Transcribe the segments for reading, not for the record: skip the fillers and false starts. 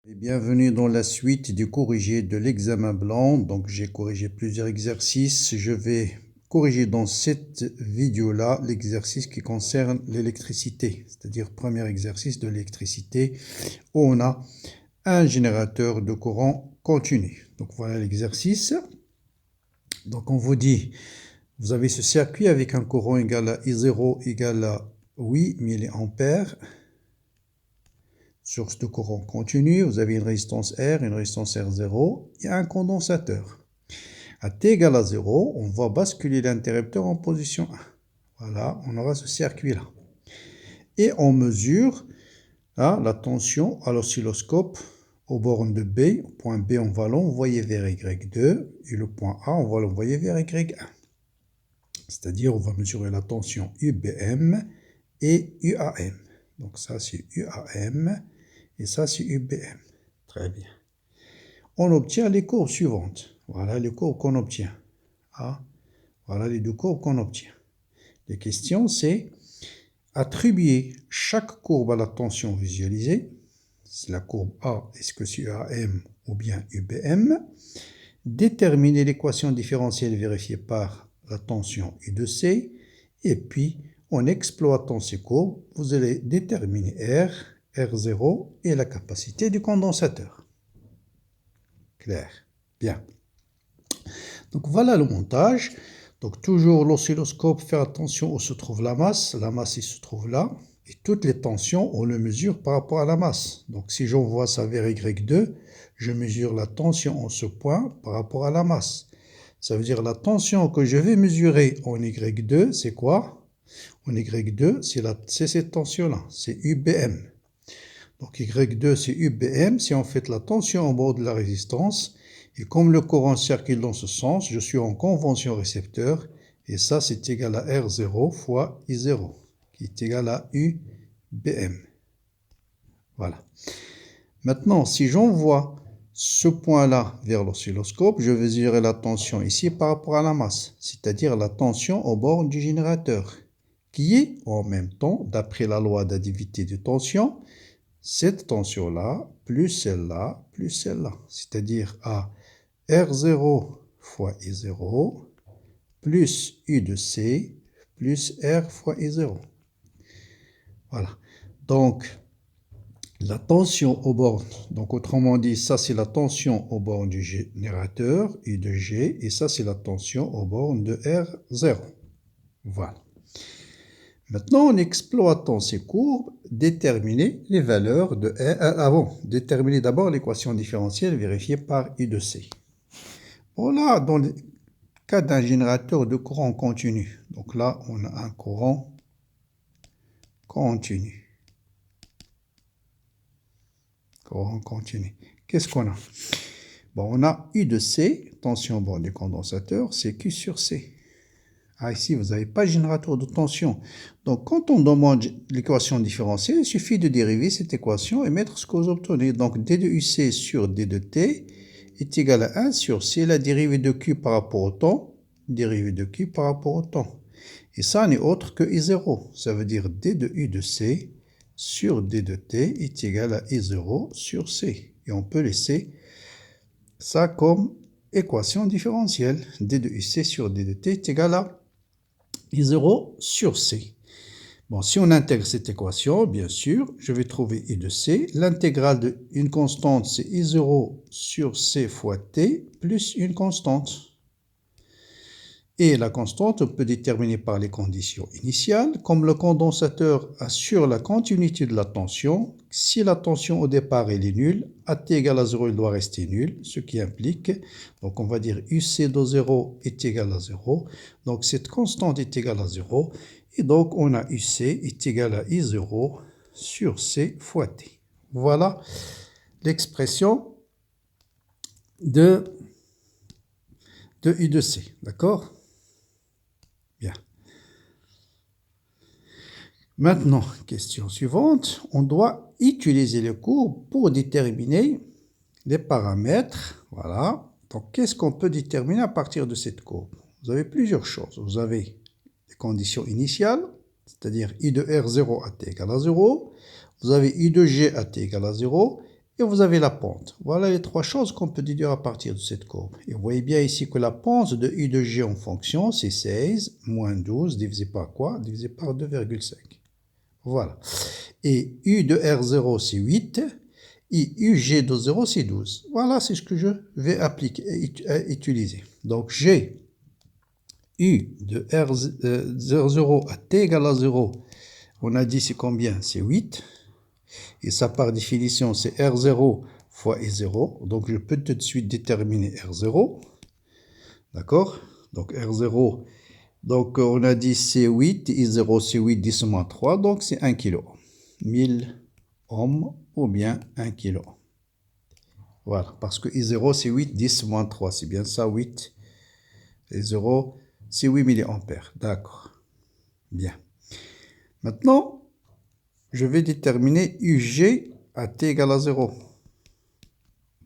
Et bienvenue dans la suite du corrigé de l'examen blanc. Donc j'ai corrigé plusieurs exercices. Je vais corriger dans cette vidéo-là l'exercice qui concerne l'électricité, c'est-à-dire premier exercice de l'électricité où on a un générateur de courant continu. Donc voilà l'exercice. Donc on vous dit, vous avez ce circuit avec un courant égal à I0 égal à 8 mA. Source de courant continu, vous avez une résistance R, une résistance R0 et un condensateur. À T égale à 0, on va basculer l'interrupteur en position 1. Voilà, on aura ce circuit-là. Et on mesure la tension à l'oscilloscope aux bornes de B. Au point B, on va l'envoyer vers Y2 et le point A, on va l'envoyer vers Y1. C'est-à-dire, on va mesurer la tension UBM et UAM. Donc ça, c'est UAM. Et ça, c'est UBM. Très bien. On obtient les courbes suivantes. Voilà les courbes qu'on obtient. Voilà les deux courbes qu'on obtient. Les questions, c'est attribuer chaque courbe à la tension visualisée. C'est la courbe A, est-ce que c'est UAM ou bien UBM. Déterminer l'équation différentielle vérifiée par la tension U de C. Et puis, en exploitant ces courbes, vous allez déterminer R, R0 et la capacité du condensateur. Clair. Bien. Donc voilà le montage. Donc toujours l'oscilloscope, faire attention où se trouve la masse. La masse, il se trouve là. Et toutes les tensions, on le mesure par rapport à la masse. Donc si j'envoie ça vers Y2, je mesure la tension en ce point par rapport à la masse. Ça veut dire la tension que je vais mesurer en Y2, c'est quoi? En Y2, c'est cette tension-là, c'est UBM. Donc Y2, c'est UBM, c'est en fait la tension en bord de la résistance. Et comme le courant circule dans ce sens, je suis en convention récepteur. Et ça, c'est égal à R0 fois I0, qui est égal à UBM. Voilà. Maintenant, si j'envoie ce point-là vers l'oscilloscope, je mesurer la tension ici par rapport à la masse, c'est-à-dire la tension au bord du générateur, qui est en même temps, d'après la loi d'additivité de tension, cette tension-là, plus celle-là, plus celle-là. C'est-à-dire à R0 fois I0, plus U de C, plus R fois I0. Voilà. Donc, la tension au bord, donc autrement dit, ça c'est la tension au bord du générateur, U de G, et ça c'est la tension au bord de R0. Voilà. Maintenant, en exploitant ces courbes, déterminer les valeurs de R. Déterminer d'abord l'équation différentielle vérifiée par I de C. Voilà, dans le cas d'un générateur de courant continu. Donc là, on a un courant continu. Courant continu. Qu'est-ce qu'on a? Bon, on a U de C, tension au bord du condensateur, c'est Q sur C. Ici, vous n'avez pas de générateur de tension. Donc, quand on demande l'équation différentielle, il suffit de dériver cette équation et mettre ce que vous obtenez. Donc, D de UC sur D de T est égal à 1 sur C, la dérivée de Q par rapport au temps, dérivée de Q par rapport au temps. Et ça n'est autre que I0. Ça veut dire D de U de C sur D de T est égal à I0 sur C. Et on peut laisser ça comme équation différentielle. D de UC sur D de T est égal à I0 sur C. Bon, si on intègre cette équation, bien sûr, je vais trouver I de C. L'intégrale d'une constante, c'est I0 sur C fois T plus une constante. Et la constante, on peut déterminer par les conditions initiales. Comme le condensateur assure la continuité de la tension, si la tension au départ elle est nulle, à t égale à 0, il doit rester nul, ce qui implique, donc on va dire UC de 0 est égal à 0. Donc cette constante est égale à 0. Et donc on a UC est égal à I0 sur C fois T. Voilà l'expression de U de C. D'accord? Bien. Maintenant, question suivante, on doit utiliser les courbes pour déterminer les paramètres. Voilà. Donc, qu'est-ce qu'on peut déterminer à partir de cette courbe? Vous avez plusieurs choses. Vous avez les conditions initiales, c'est-à-dire I de R0 à t égale à 0. Vous avez I de G à t égale à 0 et vous avez la pente. Voilà les trois choses qu'on peut déduire à partir de cette courbe. Et vous voyez bien ici que la pente de U de G en fonction, c'est 16 moins 12 divisé par quoi? Divisé par 2,5. Voilà. Et U de R0, c'est 8. Et UG de 0, c'est 12. Voilà, c'est ce que je vais utiliser. Donc, j'ai U de R0 à T égale à 0. On a dit c'est combien? C'est 8. Et ça, par définition, c'est R0 fois I0. Donc, je peux tout de suite déterminer R0. D'accord? Donc, R0, donc on a dit c'est 8. I0, c'est 8, 10 moins 3. Donc, c'est 1 kg. 1000 ohms ou bien 1 kg. Voilà, parce que I0, c'est 8, 10 moins 3. C'est bien ça, 8. I0, c'est 8 milliampères. D'accord. Bien. Maintenant, je vais déterminer UG à T égale à 0.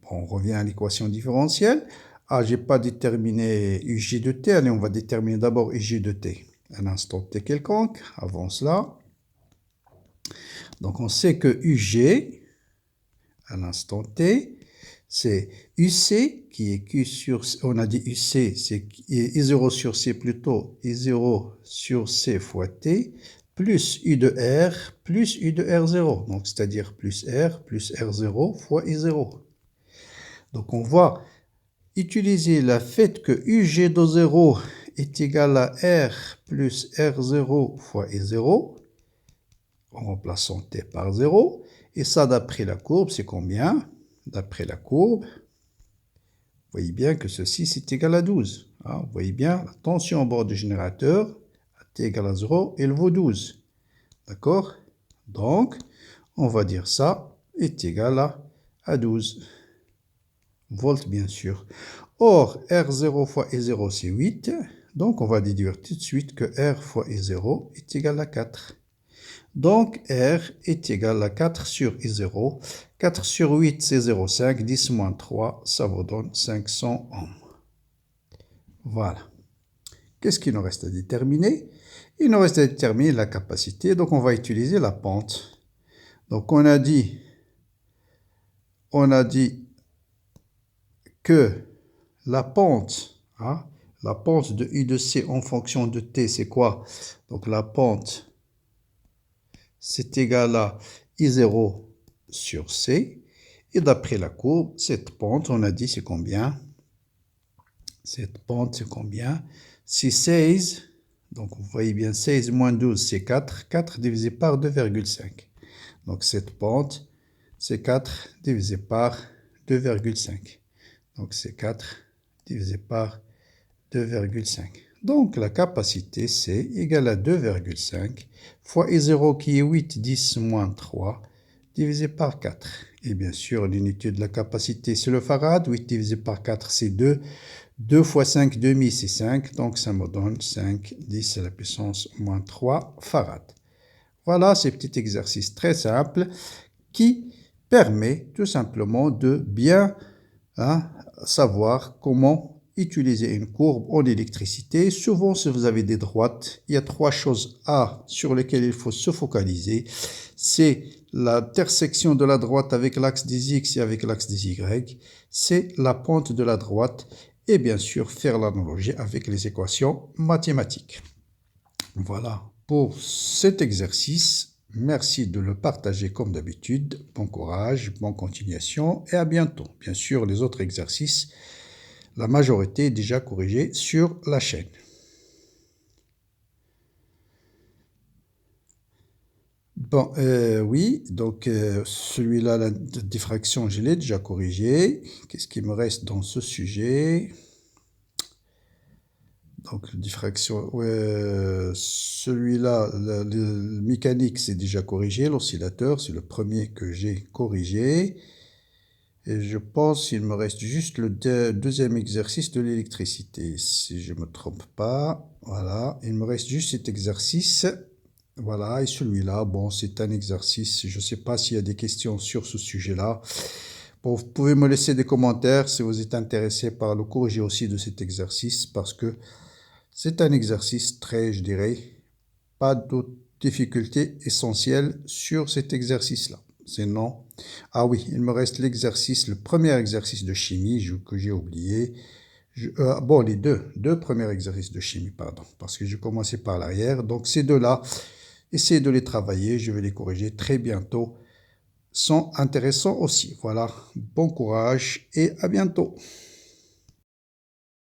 On revient à l'équation différentielle. Ah, je n'ai pas déterminé UG de T. Allez, on va déterminer d'abord UG de T. Un instant T quelconque. Avant cela. Donc, on sait que UG, à l'instant T, c'est UC, qui est Q sur... On a dit UC, c'est I0 sur C plutôt. I0 sur C fois T, plus U de R, plus U de R0. Donc, c'est-à-dire plus R0 fois I0. Donc, on va utiliser le fait que UG de 0 est égal à R plus R0 fois I0, en remplaçant T par 0. Et ça, d'après la courbe, c'est combien? D'après la courbe, vous voyez bien que ceci, c'est égal à 12. Hein, vous voyez bien, la tension au bord du générateur, à T égale à 0, elle vaut 12. D'accord? Donc, on va dire ça est égal à 12 volts, bien sûr. Or, R0 fois I0, c'est 8. Donc, on va déduire tout de suite que R fois I0 est égal à 4. Donc, R est égal à 4 sur I0. 4 sur 8, c'est 0,5. 10 moins 3, ça vous donne 500 ohms. Voilà. Qu'est-ce qu'il nous reste à déterminer? Il nous reste à déterminer la capacité. Donc, on va utiliser la pente. Donc, on a dit que la pente de U de C en fonction de T, c'est quoi? Donc, la pente, c'est égal à I0 sur C. Et d'après la courbe, cette pente, on a dit, c'est combien? Cette pente, c'est combien? C'est 16. Donc, vous voyez bien, 16 moins 12, c'est 4. 4 divisé par 2,5. Donc, cette pente, c'est 4 divisé par 2,5. Donc, c'est 4 divisé par 2,5. Donc, la capacité, c'est égal à 2,5 fois I0 qui est 8, 10 moins 3, divisé par 4. Et bien sûr, l'unité de la capacité, c'est le farad. 8 divisé par 4, c'est 2. 2 fois 5, demi, c'est 5. Donc, ça me donne 5, 10 à la puissance moins 3 farad. Voilà ces petits exercices très simples qui permet tout simplement de bien savoir comment utiliser une courbe en électricité. Souvent, si vous avez des droites, il y a trois choses sur lesquelles il faut se focaliser. C'est l'intersection de la droite avec l'axe des X et avec l'axe des Y. C'est la pente de la droite. Et bien sûr, faire l'analogie avec les équations mathématiques. Voilà pour cet exercice. Merci de le partager comme d'habitude. Bon courage, bonne continuation et à bientôt. Bien sûr, les autres exercices, la majorité est déjà corrigée sur la chaîne. Bon, oui, donc celui-là, la diffraction, je l'ai déjà corrigé. Qu'est-ce qui me reste dans ce sujet? Donc, diffraction, celui-là, le mécanique, c'est déjà corrigé. L'oscillateur, c'est le premier que j'ai corrigé. Et je pense qu'il me reste juste le deuxième exercice de l'électricité, si je ne me trompe pas. Voilà, il me reste juste cet exercice. Voilà, et celui-là, bon, c'est un exercice. Je ne sais pas s'il y a des questions sur ce sujet-là. Bon, vous pouvez me laisser des commentaires si vous êtes intéressé par le corriger aussi de cet exercice, parce que c'est un exercice très, je dirais, pas de difficulté essentielle sur cet exercice-là. C'est non. Ah oui, il me reste l'exercice, le premier exercice de chimie que j'ai oublié. Bon, les deux premiers exercices de chimie, pardon, parce que j'ai commencé par l'arrière. Donc ces deux-là, essayez de les travailler, je vais les corriger très bientôt. Sont intéressants aussi. Voilà, bon courage et à bientôt.